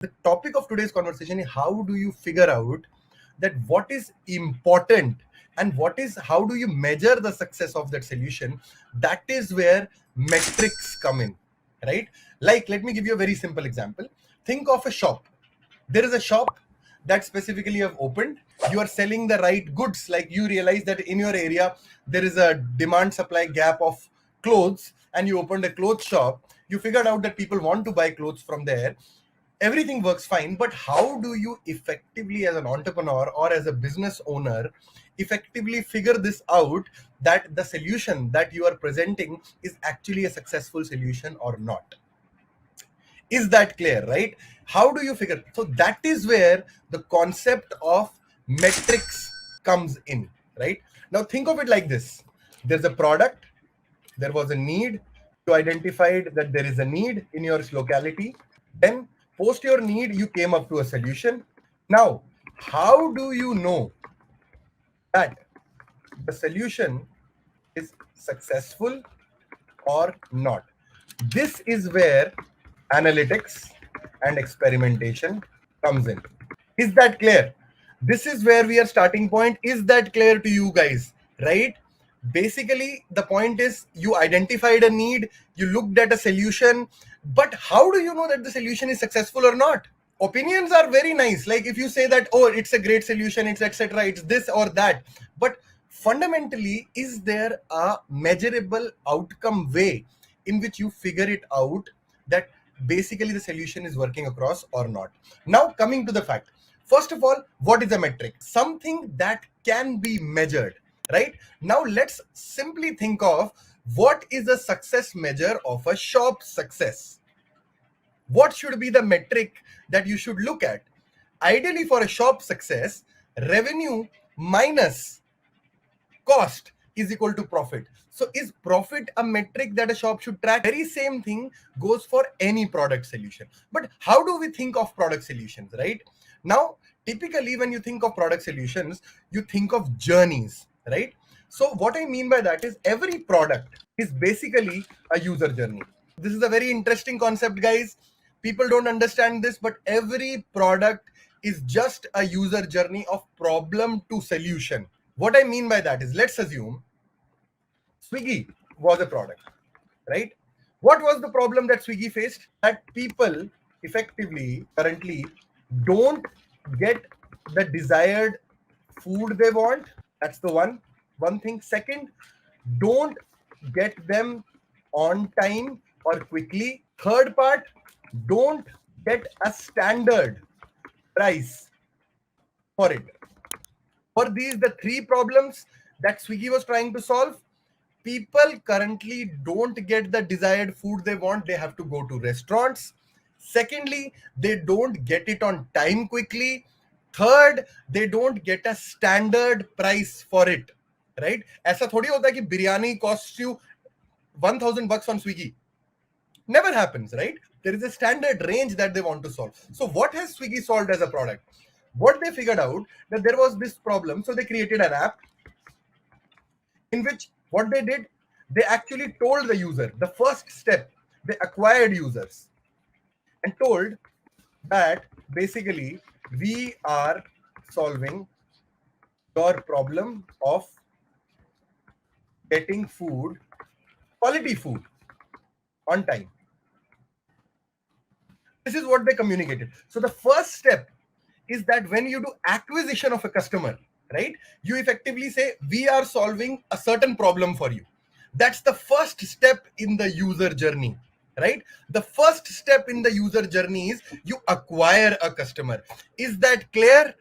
The topic of today's conversation is how do you figure out that what is important and how do you measure the success of that solution. That is where metrics come in, right? Like, let me give you a very simple example. Think of a shop. There is a shop that specifically you have opened. You are selling the right goods. Like, you realize that in your area there is a demand supply gap of clothes, and you opened a clothes shop. You figured out that people want to buy clothes from there. Everything works fine, but how do you effectively, as an entrepreneur or as a business owner, effectively figure this out, that the solution that you are presenting is actually a successful solution or not? Is that clear? Right? How do you figure? So that is where the concept of metrics comes in. Right? Now think of it like this. There's a product, there was a need, you identified that there is a need in your locality, then post your need, you came up to a solution. Now, how do you know that the solution is successful or not? This is where analytics and experimentation comes in. Is that clear? This is where we are starting point. Is that clear to you guys? Right? Basically, the point is you identified a need, you looked at a solution, but how do you know that the solution is successful or not? Opinions are very nice. Like, if you say that, oh, it's a great solution, it's etc., it's this or that, but fundamentally, is there a measurable outcome way in which you figure it out that basically the solution is working across or not? Now, coming to the fact, first of all, what is a metric? Something that can be measured. Right? Now let's simply think of what is a success measure of a shop success. What should be the metric that you should look at? Ideally, for a shop success, revenue minus cost is equal to profit. So is profit a metric that a shop should track? Very same thing goes for any product solution. But how do we think of product solutions, right? Now, typically when you think of product solutions, you think of journeys, right? So what I mean by that is every product is basically a user journey. This is a very interesting concept, guys. People don't understand this, but every product is just a user journey of problem to solution. What I mean by that is, let's assume Swiggy was a product, right? What was the problem that Swiggy faced? That people effectively currently don't get the desired food they want. That's the one thing. Second, don't get them on time or quickly. Third part, don't get a standard price for it. For these, the three problems that Swiggy was trying to solve, people currently don't get the desired food they want. They have to go to restaurants. Secondly, they don't get it on time quickly. Third, they don't get a standard price for it. Right? ऐसा थोड़ी होता है कि biryani costs you $1,000 on Swiggy. Never happens, right? There is a standard range that they want to solve. So what has Swiggy solved as a product? What they figured out, that there was this problem, so they created an app in which what they did, they actually told the user, the first step, they acquired users and told that basically we are solving your problem of getting food, quality food on time. This is what they communicated. So the first step is that when you do acquisition of a customer, right, you effectively say we are solving a certain problem for you. That's the first step in the user journey, right? The first step in the user journey is you acquire a customer. Is that clear?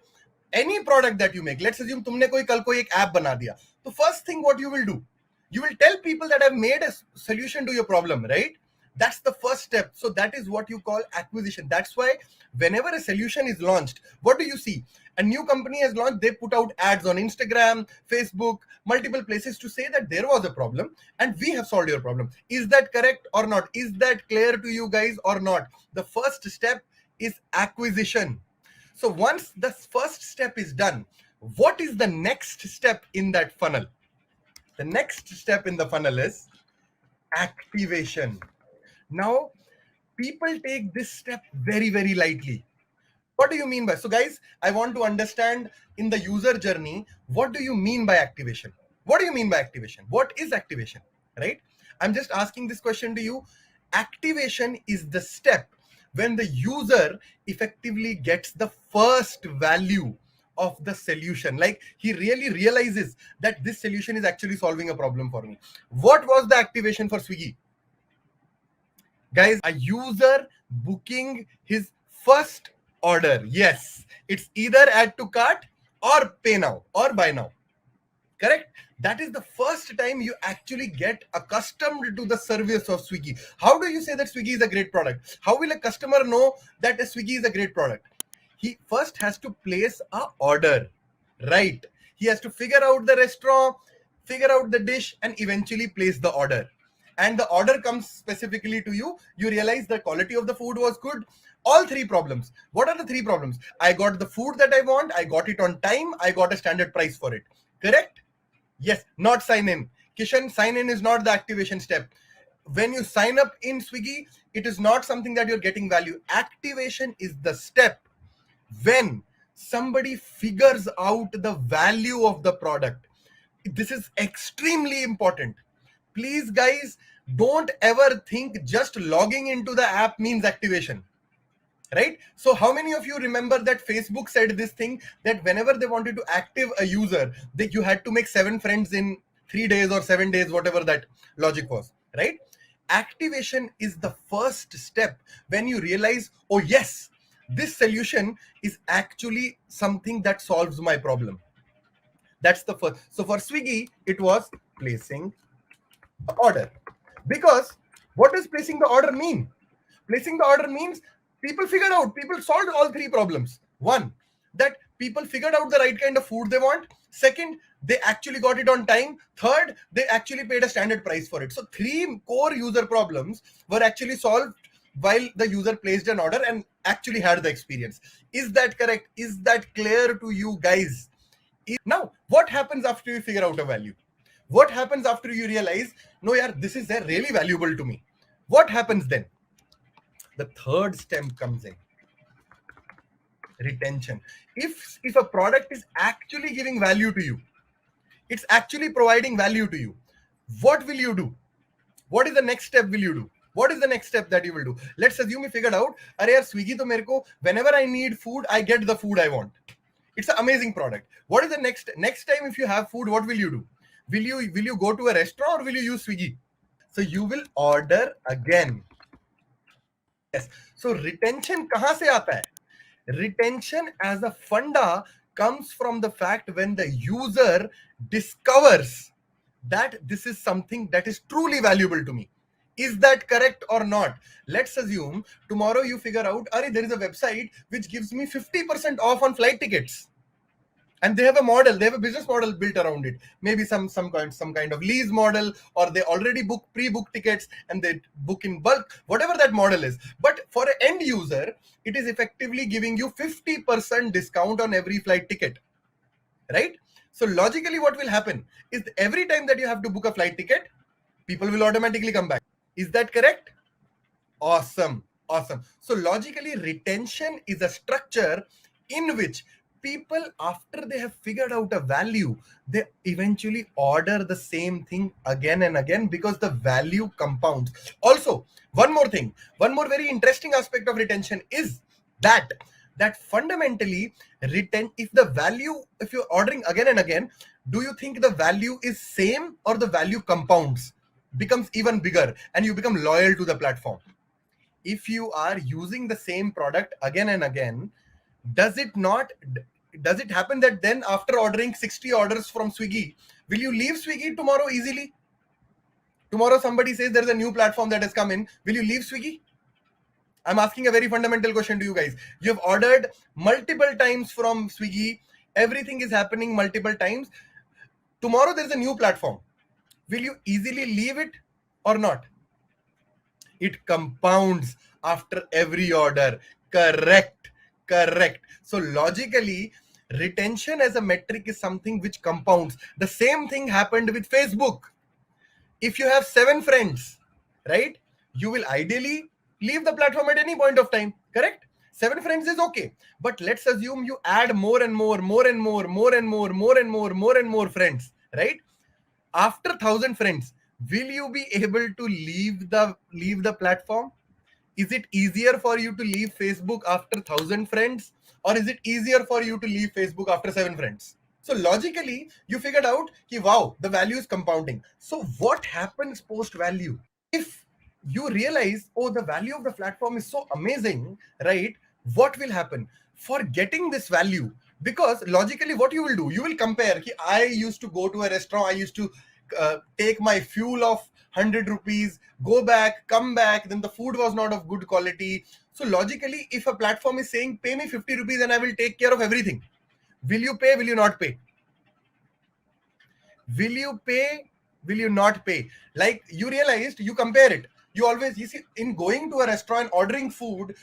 Any product that you make, let's assume तुमने कोई कल कोई एक app बना दिया, तो first thing what you will do, you will tell people that I've made a solution to your problem, right? That's the first step. So that is what you call acquisition. That's why whenever a solution is launched, what do you see? A new company has launched, they put out ads on Instagram, Facebook, multiple places to say that there was a problem and we have solved your problem. Is that correct or not? Is that clear to you guys or not? The first step is acquisition. So once the first step is done, what is the next step in that funnel? The next step in the funnel is activation. Now, people take this step very, very lightly. What do you mean by? So guys, I want to understand in the user journey, what do you mean by activation? What do you mean by activation? What is activation, right? I'm just asking this question to you. Activation is the step when the user effectively gets the first value of the solution. Like he really realizes that this solution is actually solving a problem for me. What was the activation for Swiggy? Guys, a user booking his first order. Yes, it's either add to cart or pay now or buy now. Correct? That is the first time you actually get accustomed to the service of Swiggy. How do you say that Swiggy is a great product? How will a customer know that a Swiggy is a great product? He first has to place a order, right? He has to figure out the restaurant, figure out the dish, and eventually place the order. And the order comes specifically to you. You realize the quality of the food was good. All three problems. What are the three problems? I got the food that I want. I got it on time. I got a standard price for it. Correct? Yes, not sign in. Kishan, sign in is not the activation step. When you sign up in Swiggy, it is not something that you're getting value. Activation is the step when somebody figures out the value of the product. This is extremely important. Please, guys, don't ever think just logging into the app means activation. Right? So how many of you remember that Facebook said this thing that whenever they wanted to active a user, that you had to make 7 friends in 3 days or 7 days, whatever that logic was, right? Activation is the first step when you realize, oh yes, this solution is actually something that solves my problem. That's the first. So for Swiggy, it was placing the order. Because what does placing the order mean? Placing the order means people solved all three problems. One, that people figured out the right kind of food they want. Second, they actually got it on time. Third, they actually paid a standard price for it. So three core user problems were actually solved while the user placed an order and actually had the experience. Is that correct? Is that clear to you guys? Now, what happens after you figure out a value? What happens after you realize, no, yeah, this is really valuable to me? What happens then? The third step comes in: retention. If a product is actually giving value to you, it's actually providing value to you, what will you do? What is the next step will you do? What is the next step that you will do? Let's assume you figured out, अरे यार Swiggy तो मेरे को whenever I need food, I get the food I want. It's an amazing product. What is the next time if you have food, what will you do? Will you go to a restaurant or will you use Swiggy? So you will order again. Yes. So retention kahan se aata hai? Retention as a funda comes from the fact when the user discovers that this is something that is truly valuable to me. Is that correct or not? Let's assume tomorrow you figure out, there is a website which gives me 50% off on flight tickets. And they have a business model built around it. Maybe some kind of lease model, or they already pre-book tickets and they book in bulk, whatever that model is. But for an end user, it is effectively giving you 50% discount on every flight ticket, right? So logically what will happen is every time that you have to book a flight ticket, people will automatically come back. Is that correct? Awesome. So logically, retention is a structure in which people, after they have figured out a value, they eventually order the same thing again and again because the value compounds. Also, one more very interesting aspect of retention is that fundamentally if you're ordering again and again, do you think the value is same or the value compounds, becomes even bigger, and you become loyal to the platform? If you are using the same product again and again, does it happen that then after ordering 60 orders from Swiggy, will you leave Swiggy tomorrow easily? Tomorrow somebody says there's a new platform that has come in, will you leave Swiggy? I'm asking a very fundamental question to you guys. You've ordered multiple times from Swiggy, everything is happening multiple times. Tomorrow there's a new platform, will you easily leave it or not? It compounds after every order. Correct. So logically, retention as a metric is something which compounds. The same thing happened with Facebook. If you have 7 friends, right, you will ideally leave the platform at any point of time. Correct? 7 friends is okay, but let's assume you add more and more, more and more, more and more, more and more, more and more friends, right? After 1,000 friends, will you be able to leave the platform? Is it easier for you to leave Facebook after 1,000 friends, or is it easier for you to leave Facebook after 7 friends? So logically, you figured out that wow, the value is compounding. So what happens post value? If you realize, oh, the value of the platform is so amazing, right? What will happen for getting this value? Because logically, what you will do, you will compare. I used to go to a restaurant, I used to take my fuel of 100 rupees, go back, come back, then the food was not of good quality. So logically, if a platform is saying pay me 50 rupees and I will take care of everything, will you pay? Will you not pay? Will you pay? Will you not pay? Like, you realized, you compare it. You see, in going to a restaurant, ordering food,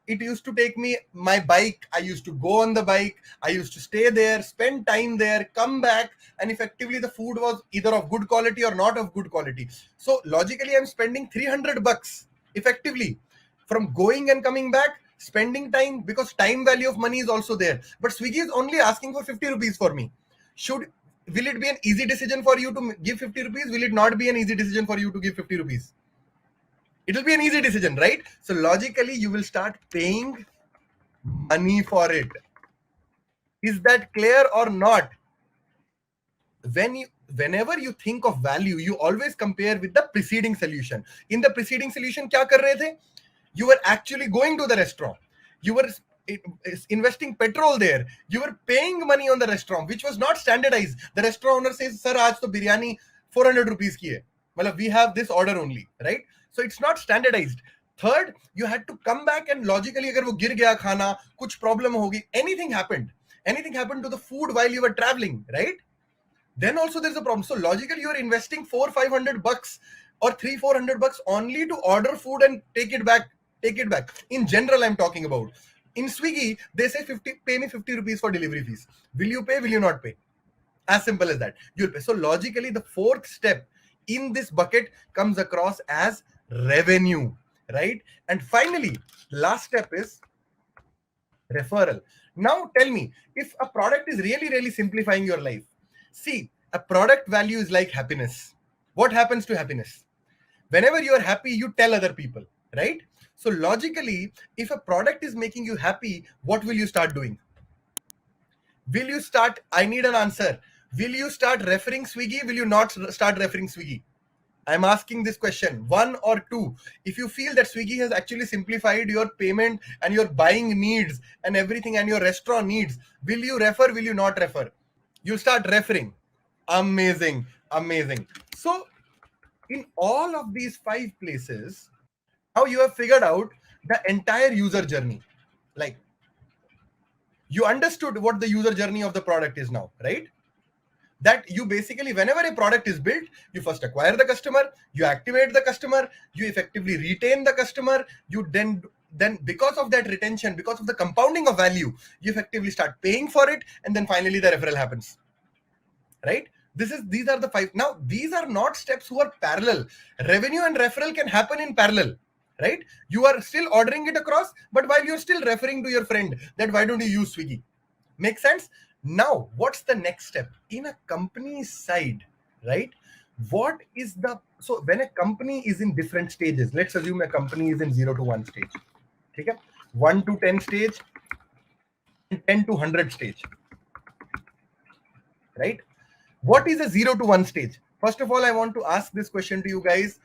it used to take me my bike. I used to go on the bike. I used to stay there, spend time there, come back, and effectively the food was either of good quality or not of good quality. So logically, I'm spending 300 bucks effectively from going and coming back, spending time, because time value of money is also there. But Swiggy is only asking for 50 rupees for me. Will it be an easy decision for you to give 50 rupees? Will it not be an easy decision for you to give 50 rupees? It will be an easy decision, right? So logically, you will start paying money for it. Is that clear or not? Whenever you think of value, you always compare with the preceding solution. In the preceding solution, kya kar rahe the? You were actually going to the restaurant. You were investing petrol there. You were paying money on the restaurant, which was not standardized. The restaurant owner says, "Sir, aaj to biryani 400 rupees ki hai. Matlab, we have this order only," right? So it's not standardized. Third, you had to come back and logically, agar wo gir gaya khana, kuch problem hogi, anything happened to the food while you were traveling, right? Then also there's a problem. So logically, you're investing 400-500 bucks or 300-400 bucks only to order food and take it back. In general, I'm talking about. In Swiggy, they say pay me 50 rupees for delivery fees. Will you pay? Will you not pay? As simple as that. You'll pay. So logically, the fourth step in this bucket comes across as revenue, right? And finally, last step is referral. Now tell me, if a product is really simplifying your life, see, a product value is like happiness. What happens to happiness? Whenever you are happy, you tell other people, right? So logically, if a product is making you happy, what will you start doing? Will you start, I need an answer. Will you start referring Swiggy? Will you not start referring Swiggy? I'm asking this question, 1 or 2. If you feel that Swiggy has actually simplified your payment and your buying needs and everything and your restaurant needs, will you refer? Will you not refer? You'll start referring. Amazing. So in all of these 5 places, now you have figured out the entire user journey. Like, you understood what the user journey of the product is now, right? That you basically, whenever a product is built, you first acquire the customer, you activate the customer, you effectively retain the customer, you then because of that retention, because of the compounding of value, you effectively start paying for it, and then finally the referral happens, right? These are the 5. Now these are not steps who are parallel. Revenue and referral can happen in parallel, right? You are still ordering it across, but while you're still referring to your friend that why don't you use Swiggy. Make sense? Now what's the next step in a company's side, right? What is the, so when a company is in different stages, let's assume a company is in 0 to 1 stage, okay, 1 to 10 stage, 10 to 100 stage, right? What is a 0 to 1 stage? First of all, I want to ask this question to you guys.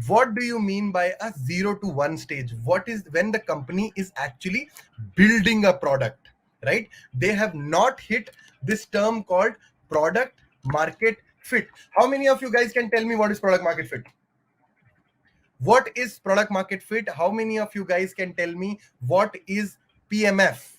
What do you mean by a 0 to 1 stage? What is when the company is actually building a product, right? They have not hit this term called product market fit. How many of you guys can tell me what is product market fit? What is product market fit? How many of you guys can tell me what is PMF?